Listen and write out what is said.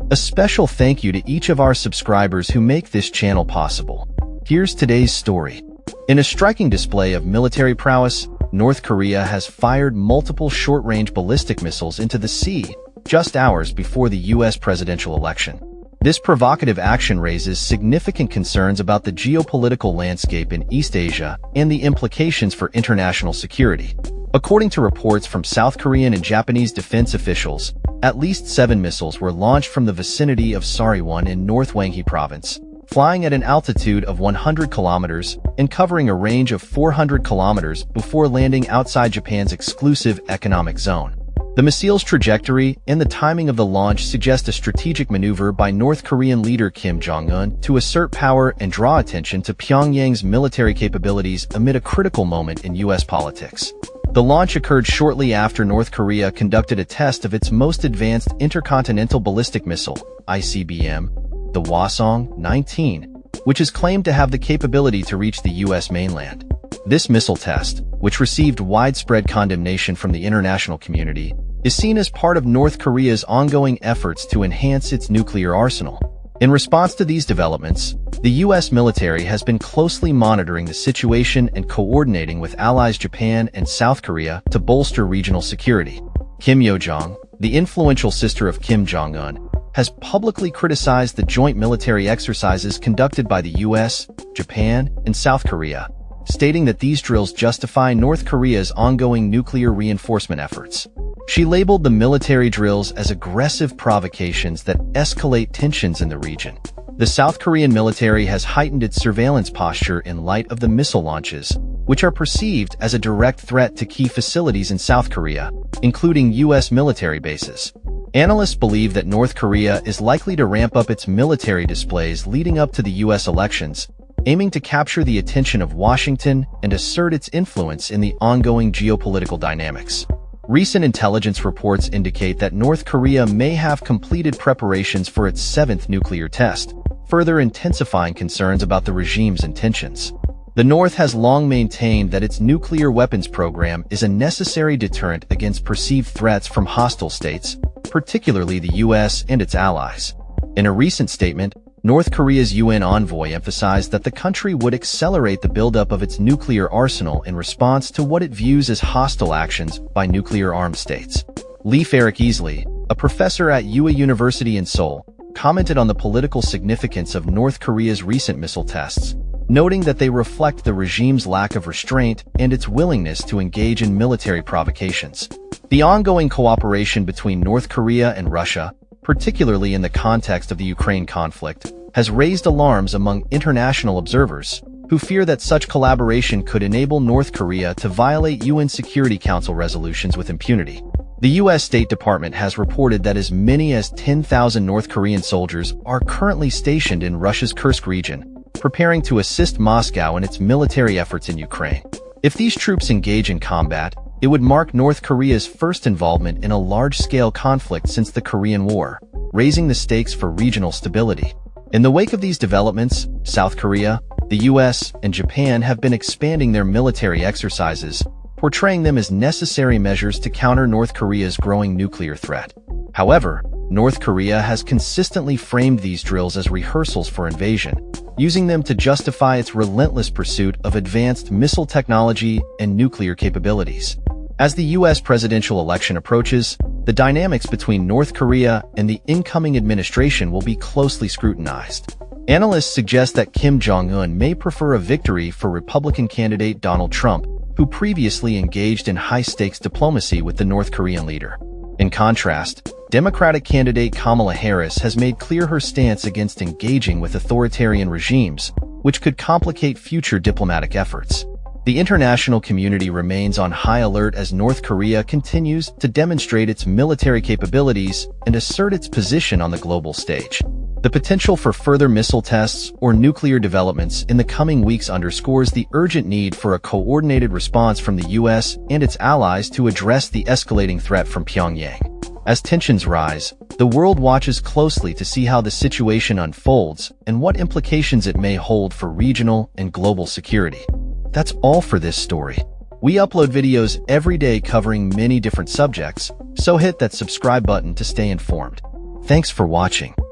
A special thank you to each of our subscribers who make this channel possible. Here's today's story. In a striking display of military prowess, North Korea has fired multiple short-range ballistic missiles into the sea just hours before the U.S. presidential election. This provocative action raises significant concerns about the geopolitical landscape in East Asia and the implications for international security. According to reports from South Korean and Japanese defense officials, at least 7 missiles were launched from the vicinity of Sariwon in North Gyeonggi Province, flying at an altitude of 100 kilometers and covering a range of 400 kilometers before landing outside Japan's exclusive economic zone. The missile's trajectory and the timing of the launch suggest a strategic maneuver by North Korean leader Kim Jong-un to assert power and draw attention to Pyongyang's military capabilities amid a critical moment in U.S. politics. The launch occurred shortly after North Korea conducted a test of its most advanced intercontinental ballistic missile, ICBM, the Hwasong-19, which is claimed to have the capability to reach the U.S. mainland. This missile test, which received widespread condemnation from the international community, is seen as part of North Korea's ongoing efforts to enhance its nuclear arsenal. In response to these developments, the U.S. military has been closely monitoring the situation and coordinating with allies Japan and South Korea to bolster regional security. Kim Yo-jong, the influential sister of Kim Jong-un, has publicly criticized the joint military exercises conducted by the U.S., Japan, and South Korea, stating that these drills justify North Korea's ongoing nuclear reinforcement efforts. She labeled the military drills as aggressive provocations that escalate tensions in the region. The South Korean military has heightened its surveillance posture in light of the missile launches, which are perceived as a direct threat to key facilities in South Korea, including U.S. military bases. Analysts believe that North Korea is likely to ramp up its military displays leading up to the U.S. elections, aiming to capture the attention of Washington and assert its influence in the ongoing geopolitical dynamics. Recent intelligence reports indicate that North Korea may have completed preparations for its 7th nuclear test, further intensifying concerns about the regime's intentions. The North has long maintained that its nuclear weapons program is a necessary deterrent against perceived threats from hostile states, particularly the U.S. and its allies. In a recent statement, North Korea's UN envoy emphasized that the country would accelerate the buildup of its nuclear arsenal in response to what it views as hostile actions by nuclear-armed states. Leif Erik Easley, a professor at UA University in Seoul, commented on the political significance of North Korea's recent missile tests, noting that they reflect the regime's lack of restraint and its willingness to engage in military provocations. The ongoing cooperation between North Korea and Russia, particularly in the context of the Ukraine conflict, has raised alarms among international observers, who fear that such collaboration could enable North Korea to violate UN Security Council resolutions with impunity. The U.S. State Department has reported that as many as 10,000 North Korean soldiers are currently stationed in Russia's Kursk region, preparing to assist Moscow in its military efforts in Ukraine. If these troops engage in combat, it would mark North Korea's first involvement in a large-scale conflict since the Korean War, raising the stakes for regional stability. In the wake of these developments, South Korea, the U.S., and Japan have been expanding their military exercises, portraying them as necessary measures to counter North Korea's growing nuclear threat. However, North Korea has consistently framed these drills as rehearsals for invasion, using them to justify its relentless pursuit of advanced missile technology and nuclear capabilities. As the U.S. presidential election approaches, the dynamics between North Korea and the incoming administration will be closely scrutinized. Analysts suggest that Kim Jong-un may prefer a victory for Republican candidate Donald Trump, who previously engaged in high-stakes diplomacy with the North Korean leader. In contrast, Democratic candidate Kamala Harris has made clear her stance against engaging with authoritarian regimes, which could complicate future diplomatic efforts. The international community remains on high alert as North Korea continues to demonstrate its military capabilities and assert its position on the global stage. The potential for further missile tests or nuclear developments in the coming weeks underscores the urgent need for a coordinated response from the U.S. and its allies to address the escalating threat from Pyongyang. As tensions rise, the world watches closely to see how the situation unfolds and what implications it may hold for regional and global security. That's all for this story. We upload videos every day covering many different subjects, so hit that subscribe button to stay informed. Thanks for watching.